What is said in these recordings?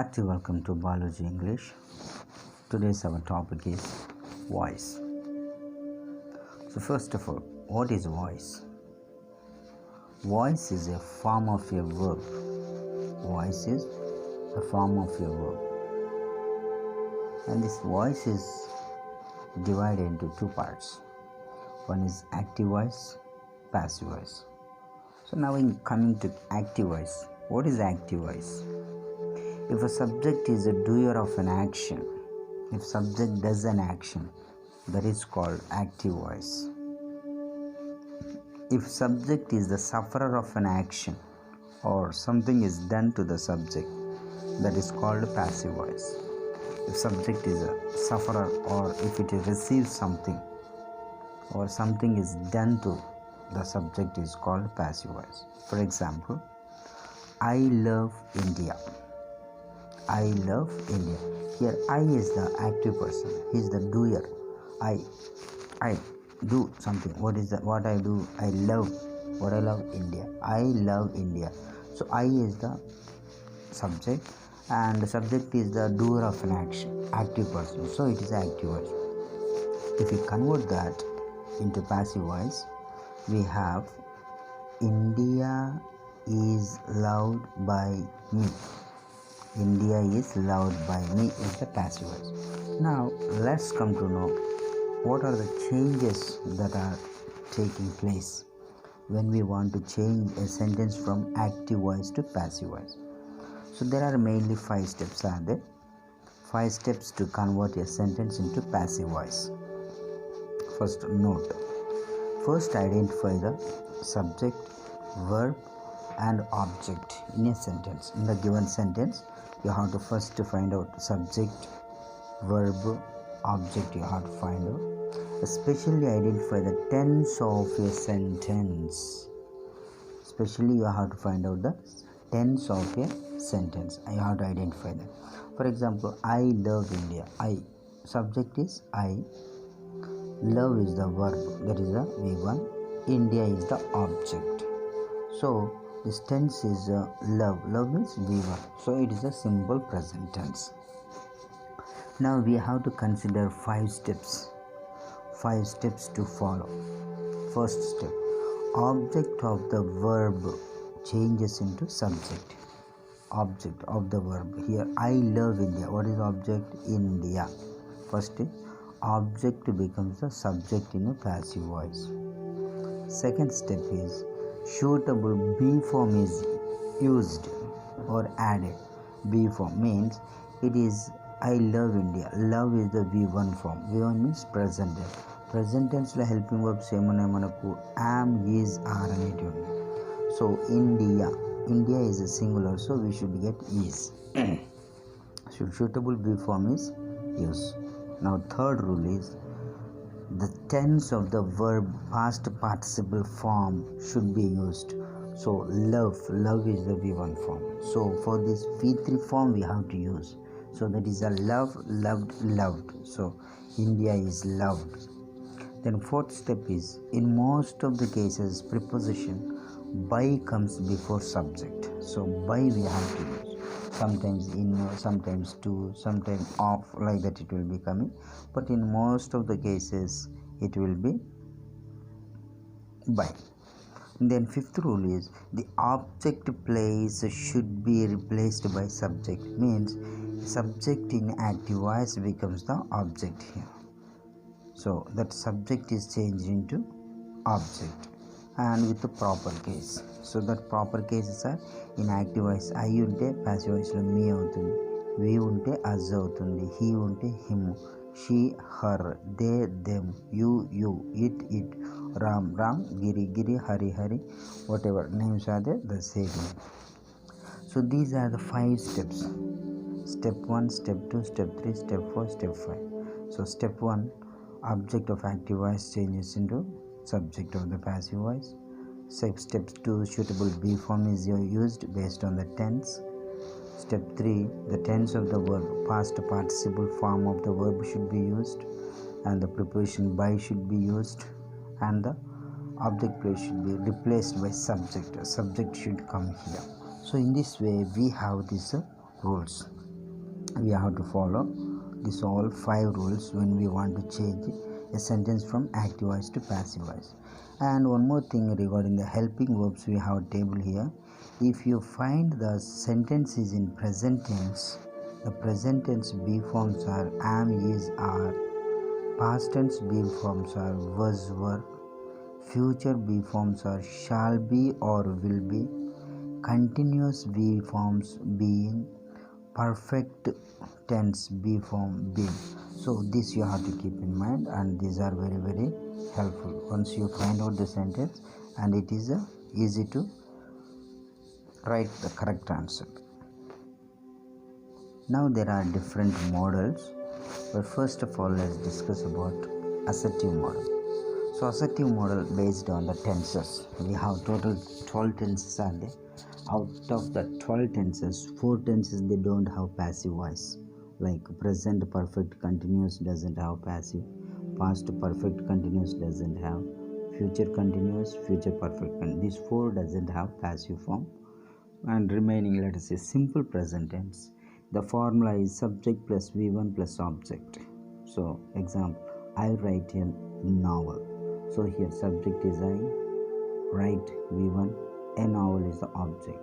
Hearty welcome to Biology English. Today's our topic is voice. So first of all, what is voice? Voice is a form of a verb. Voice is a form of a verb. And this voice is divided into two parts. One is active voice, passive voice. So now in coming to active voice, what is active voice? If a subject is a doer of an action, if subject does an action, that is called active voice. If subject is the sufferer of an action or something is done to the subject, that is called passive voice. If subject is a sufferer or if it receives something or something is done to the subject is called passive voice. For example, I love India. I love India. Here I is the active person. He is the doer. I do something. What is that? What I do? I love. What I love? India. I love India. So I is the subject and the subject is the doer of an action. Active person. So it is active voice. If we convert that into passive voice, we have India is loved by me. India is loved by me is the passive voice. Now let's come to know what are the changes that are taking place when we want to change a sentence from active voice to passive voice. So there are mainly 5 steps are there. 5 steps to convert a sentence into passive voice. First note. First identify the subject, verb and object in a sentence. In the given sentence, you have to first find out subject, verb, object you have to find out. Especially identify the tense of a sentence. Especially you have to find out the tense of a sentence. You have to identify that. For example, I love India. I, subject is I. Love is the verb, that is the V1. India is the object. So this tense is love. Love means V1. So it is a simple present tense. Now we have to consider 5 steps. 5 steps to follow. First step. Object of the verb changes into subject. Object of the verb. Here I love India. What is object? India. First step. Object becomes the subject in a passive voice. Second step is suitable be form is used or added. Be form means it is I love India. Love is the V1 form. V1 means present tense. Present tense lo helping verb semana manaku am, is, are అనేటివి ఉన్నాయి. So India is a singular, so we should get is. So suitable be form is used. Now third rule is the tense of the verb past participle form should be used. So love is the V1 form. So for this V3 form we have to use. So that is a love, loved, loved. So India is loved. Then fourth step is in most of the cases preposition by comes before subject. So by we have to use. Sometimes in, sometimes to, sometimes off, like that it will be coming. But in most of the cases it will be by. Then fifth rule is the object place should be replaced by subject. Means subject in active voice becomes the object here. So that subject is changed into object and with the proper case. So that proper cases are in active voice I unte passive voice lo me avutundi, we unte us avutundi, he unte him, she her, they them, you it ram giri hari whatever names are there, the same name. So these are the 5 steps. Step 1, step 2, step 3, step 4, step 5. So step 1, object of active voice changes into subject of the passive voice. Step 2, suitable be form is used based on the tense. Step 3, the tense of the verb past participle form of the verb should be used and the preposition by should be used and the object place should be replaced by subject. Subject should come here. So in this way we have these rules. we have to follow this all 5 rules when we want to change a sentence from active voice to passive voice. And one more thing regarding the helping verbs, we have a table here. If you find the sentence is in present tense, the present tense be forms are am, is, are. Past tense be forms are was, were. Future be forms are shall be or will be. Continuous be forms being. Perfect tense be form being. So this you have to keep in mind, and these are very very helpful once you find out the sentence, and it is easy to write the correct answer. Now there are different models, but first of all let's discuss about assertive model. So assertive model based on the tenses. We have total 12 tenses are there. Out of the 12 tenses, 4 tenses they don't have passive voice. Like present perfect continuous doesn't have passive. Past perfect continuous doesn't have. Future continuous, future perfect. And these 4 doesn't have passive form. And remaining, let us say simple present tense. The formula is subject plus V1 plus object. So example, I write a novel. So here subject is I, write V1, a novel is the object.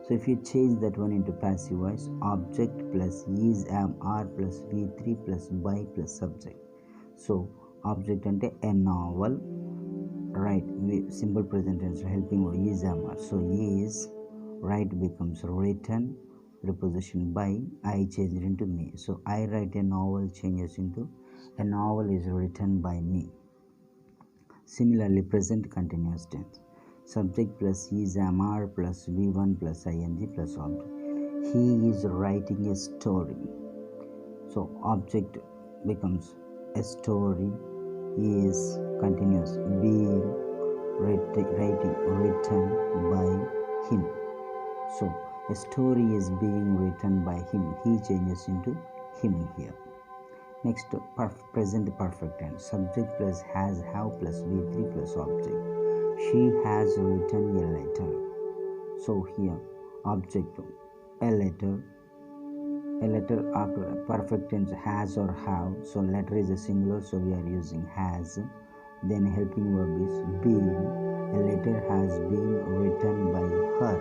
So if you change that one into passive voice, object plus is, am, are plus V3 plus by plus subject. So object ante a novel, right? Simple present tense helping is, am, are. So is, write becomes written, preposition by, I changed into me. So I write a novel changes into a novel is written by me. Similarly, present continuous tense. Subject plus is, am, are plus V1 plus ing plus object. He is writing a story. So object becomes a story is continuous being written by him. So a story is being written by him. He changes into him here. Next, present perfect tense. Subject plus has, have plus V3 plus object. She has written a letter. So here object a letter after perfect tense has or have. So letter is a singular, so we are using has. Then helping verb is been. A letter has been written by her.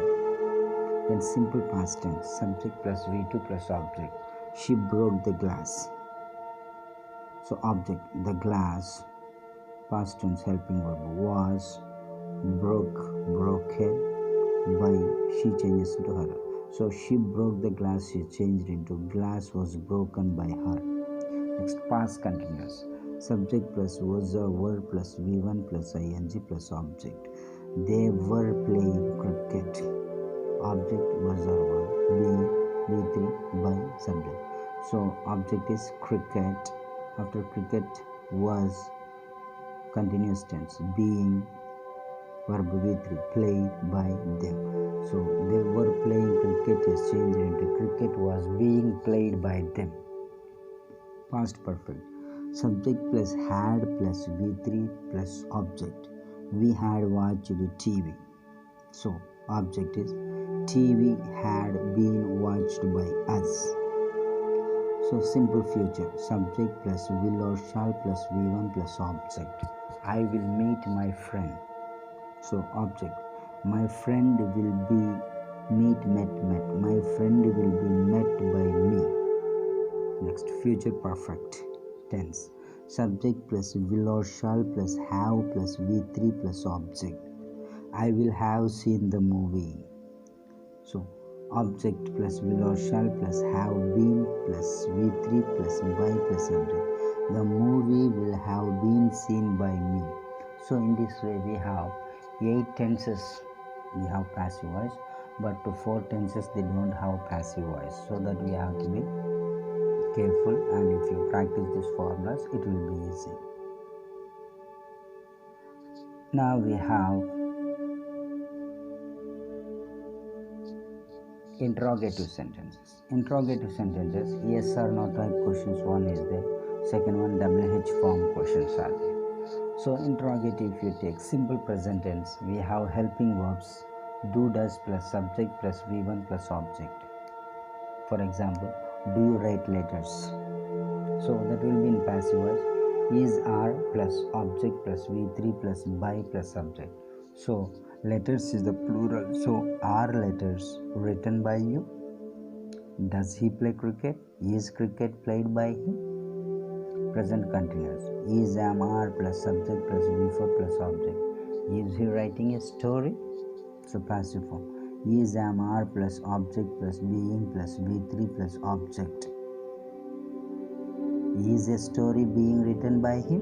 Then simple past tense. Subject plus V2 plus object. She broke the glass. So object the glass, past tense helping verb was, broken by, she changes into her. So she broke the glass, she changed into glass was broken by her. Next, past continuous. Subject plus was or were plus V1 plus ing plus object. They were playing cricket. Object was or were, V3 by subject. So object is cricket. After cricket was continuous tense being verb V3 played by them. So they were playing cricket is changed into cricket was being played by them. Past perfect. Subject plus had plus V3 plus object. We had watched TV. So object is TV had been watched by us. So simple future. Subject plus will or shall plus V1 plus object. I will meet my friend. So object. My friend will be met. My friend will be met by me. Next, future perfect tense. Subject plus will or shall plus have plus V3 plus object. I will have seen the movie. So object plus will or shall plus have been plus V3 plus by plus subject. The movie will have been seen by me. So in this way we have 8 tenses we have passive voice, but to 4 tenses they don't have passive voice. So that we have to be careful, and if you practice these formulas it will be easy. Now we have interrogative sentences. Interrogative sentences, yes or no type questions one is there. Second one, WH form questions are there. So interrogative, if you take simple present tense, we have helping verbs do, does plus subject plus V1 plus object. For example, Do you write letters? So that will be in passive voice. Is are plus object plus V3 plus by plus subject. So letters is the plural. So are letters written by you? Does he play cricket? Is cricket played by him? Present continuous. Is am are plus subject plus V4 plus object. Is he writing a story? So passive form. Is am are plus object plus being plus V3 plus object. Is a story being written by him?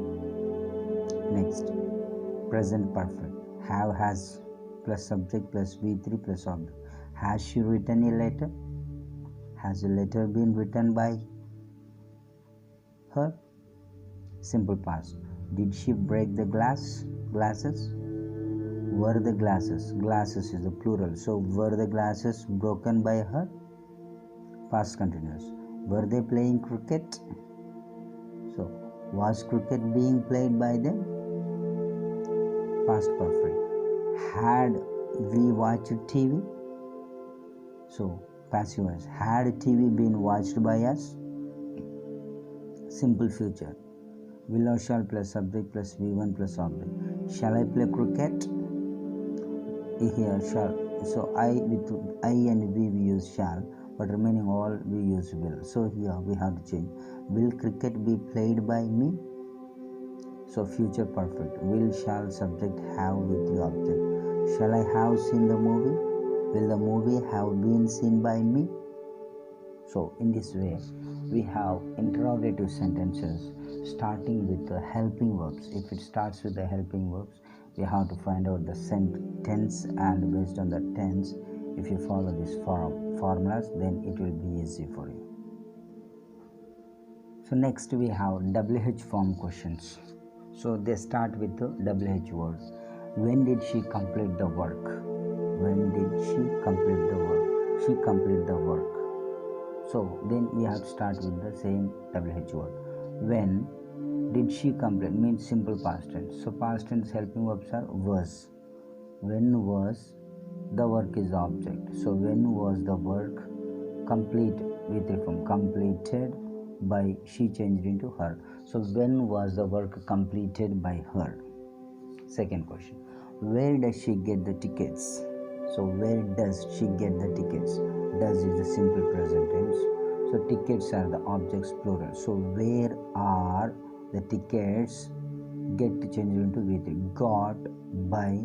Next, present perfect. Have has plus subject plus V3 plus object. Has she written a letter? Has a letter been written by her? Simple past. Did she break the glasses? Were the glasses? Glasses is the plural. So were the glasses broken by her? Past continuous. Were they playing cricket? So was cricket being played by them? Past perfect. Had we watched TV? So passive voice. Had TV been watched by us? Simple future. Will or shall plus subject plus V1 plus object. Shall I play cricket? Here shall. So I with I and we use shall, but remaining all we use will. So here we have to change. Will cricket be played by me? So future perfect. Will shall subject have with the object. Shall I have seen the movie? Will the movie have been seen by me? So in this way we have interrogative sentences starting with the helping verbs. If it starts with the helping verbs, we have to find out the tense, and based on the tense, if you follow these formulas, then it will be easy for you. So next we have WH form questions. So they start with the WH word. When did she complete the work? When did she complete the work? She completed the work. So then we have to start with the same WH word. When did she complete means simple past tense. So past tense helping verbs are was. When was the work is the object. So when was the work complete with it from completed by she changed into her. So when was the work completed by her? Second question. Where does she get the tickets? So where does she get the tickets? Does is the simple present tense. So tickets are the objects plural. So where are the tickets get changed into with got by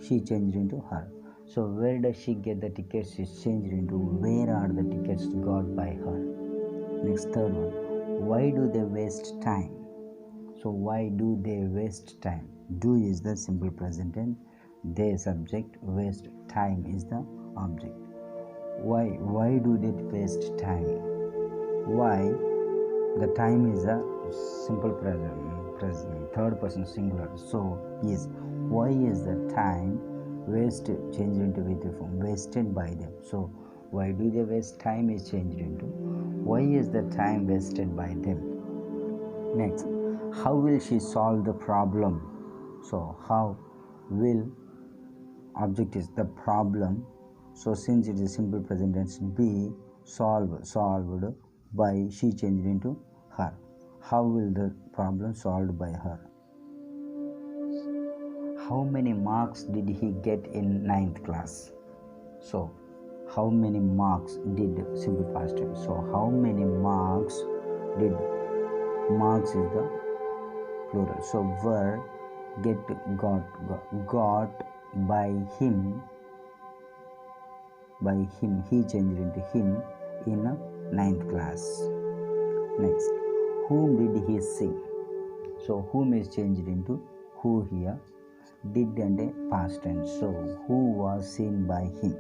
she changed into her. So where does she get the tickets is changed into where are the tickets got by her. Next third one. Why do they waste time? So why do they waste time? Do is the simple present tense. They subject, waste time is the object. Why do they waste time? Why the time is a simple present third person singular. So is why is the time wasted changed into with form wasted by them. So why do they waste time is changed into why is the time wasted by them. Next, how will she solve the problem? So how will object is the problem. So since it is simple present tense, be solved by she changed into her. How will the problem solved by her? How many marks did he get in 9th class? So how many marks did simple past tense. So how many marks did marks is the plural. So were get got by him he changed into him in 9th class. Next, whom did he see? So whom is changed into who here. Did and a past tense. So who was seen by him.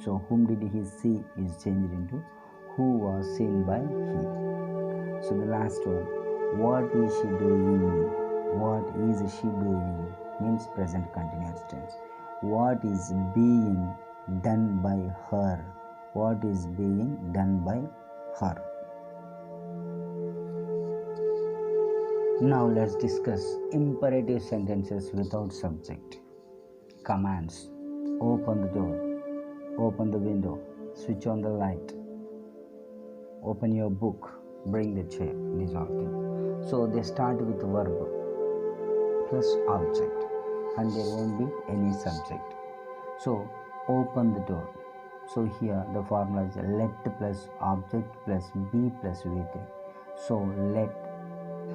So whom did he see is changed into who was seen by him. So the last one. What is she doing? What is she doing means present continuous tense. What is being done by her? What is being done by her? Now let's discuss imperative sentences without subject. Commands. Open the door. Open the window. Switch on the light. open your book, bring the chair, these all things. So they start with verb plus object and there won't be any subject. So open the door. So here the formula is let plus object plus be plus v3. So let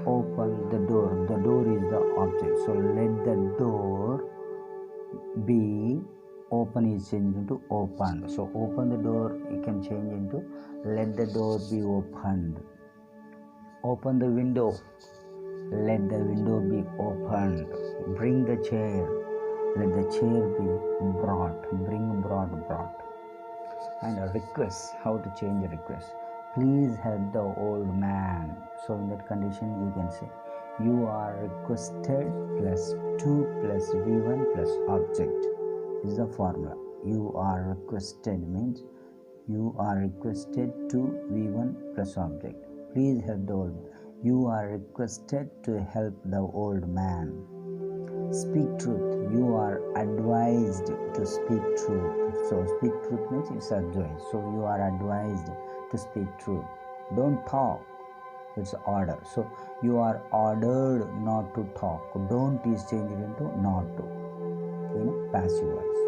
open the door. The door is the object. So let the door be open is changed into opened. So open the door you can change into let the door be opened. Open the window. Let the window be opened. Bring the chair. Let the chair be brought. Bring, brought. And a request. How to change a request? Please help the old man. So in that condition you can say you are requested plus 2 plus v1 plus object. This is the formula. You are requested means you are requested to v1 plus object. Please help the old man. You are requested to help the old man. Speak truth. You are advised to speak truth. So speak truth means it's advised. So you are advised to speak truth. Don't talk. It's order. So you are ordered not to talk. Don't is changed into not to. Passive voice.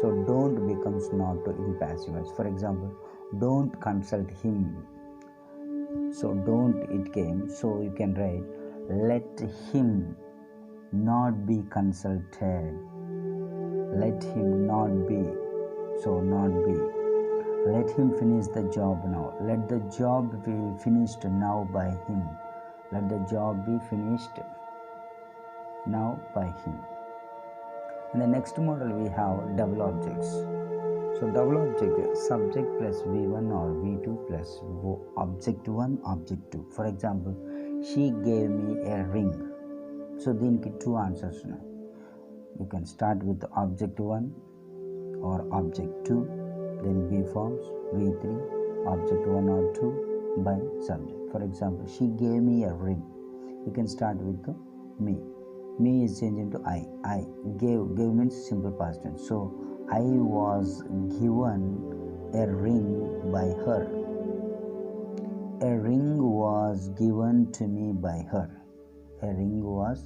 So don't becomes not to in passive voice. For example, don't consult him. So don't it came. So you can write let him not be consulted. Let him not be. So not be. Let him finish the job now. Let the job be finished now by him. Let the job be finished now by him. In the next model we have double objects. So double object is subject plus v1 or v2 plus object 1 object 2. For example, she gave me a ring. So దీనికి two answers ఉన్నాయి. You can start with object 1 or object 2, then b forms v3 object 1 or 2 by subject. For example, she gave me a ring. You can start with me. Me is changed into I gave means simple past tense. So I was given a ring by her. A ring was given to me by her. A ring was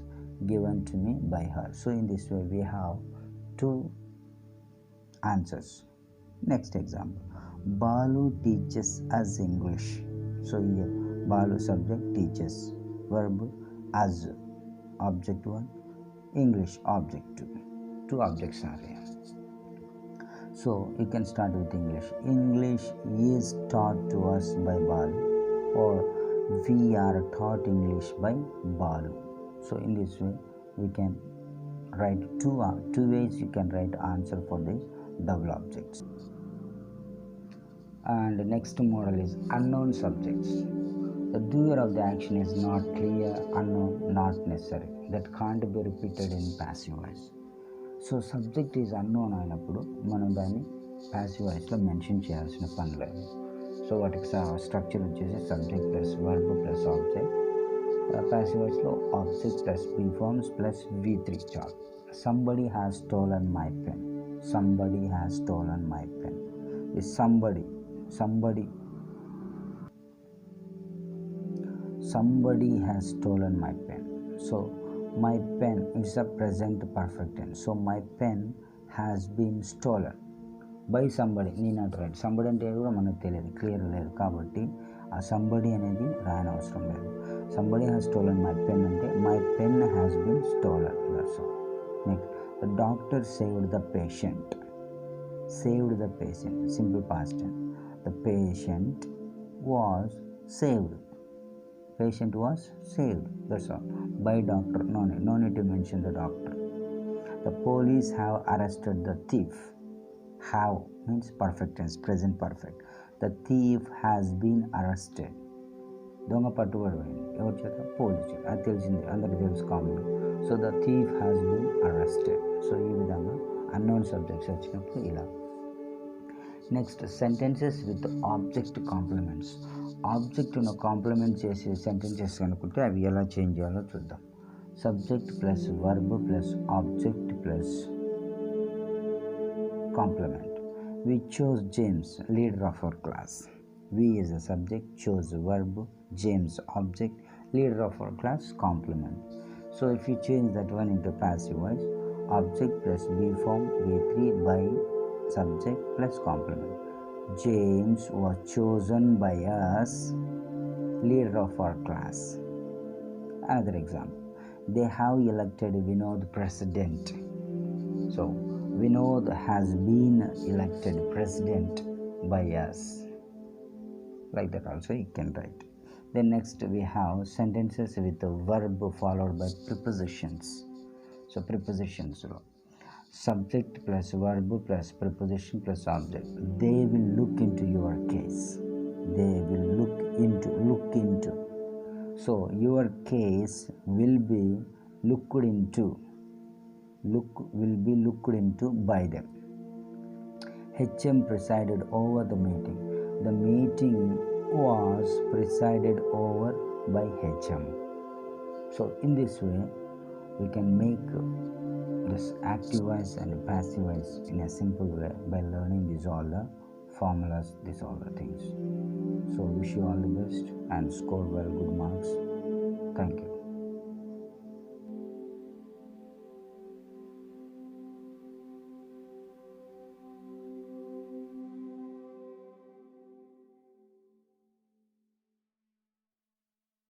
given to me by her. So in this way we have two answers. Next example. Balu teaches us English. So here Balu subject teaches. Verb as object 1. English object 2. Two objects are here. So you can start with English. English is taught to us by Balu, or we are taught English by Balu. So in this way we can write two ways you can write answer for these double objects. And the next model is unknown subjects. The doer of the action is not clear, unknown, not necessary. That can't be repeated in passive voice. So subject is unknown అయినప్పుడు మనం దాన్ని passive voiceలో mention చేయాల్సిన పని లేదు. So వాటికి structure వచ్చేసి subject plus verb plus object. passive voiceలో object plus be forms plus v3 చాలు. Somebody has stolen my pen. Somebody has stolen my pen. Is somebody has stolen my pen. So my pen is a present perfect tense. So my pen has been stolen by somebody. నేను అటు right somebody అంటే కూడా మనకు తెలియదు, clear లేదు కాబట్టి ఆ somebody అనేది రాయని అవసరం లేదు. Somebody has stolen my pen అంటే my pen has been stolen. That's all. Next the doctor saved the patient. Saved the patient simple past tense. The patient was saved. Patient was saved. That's all. By doctor. No need to mention the doctor. The police have arrested the thief. Have means perfect tense, present perfect. The thief has been arrested. దొంగ పట్టుబడిపోయింది. ఎవరి చేత? Police చేత. అది తెలిసింది, అందరికీ తెలుసు common. So the thief has been arrested. So ఈ విధంగా అన్నోన్ సబ్జెక్ట్స్ వచ్చినప్పుడు ఇలా. Next sentences with object complements. ఆబ్జెక్ట్ను కాంప్లిమెంట్ చేసే సెంటెన్సెస్ అనుకుంటే అవి ఎలా చేంజ్ చేయాలో చూద్దాం. Subject plus verb plus object plus complement. We chose James, leader of our class. We is a subject, chose a verb, James object, leader of our class complement. So if you change that one into passive voice, object plus be form be3 by subject plus complement. James was chosen by us, leader of our class. Another example, they have elected Vinod president. So Vinod has been elected president by us. Like that also you can write. Then next we have sentences with a verb followed by prepositions. So prepositions, subject plus verb plus preposition plus object. They will look into your case. They will look into. So your case will be looked into. Will be looked into by them. HM presided over the meeting. The meeting was presided over by HM. So in this way, we can make this active voice and passive voice in a simple way by learning these all the formulas, these all the things. So wish you all the best and score well good marks. Thank you.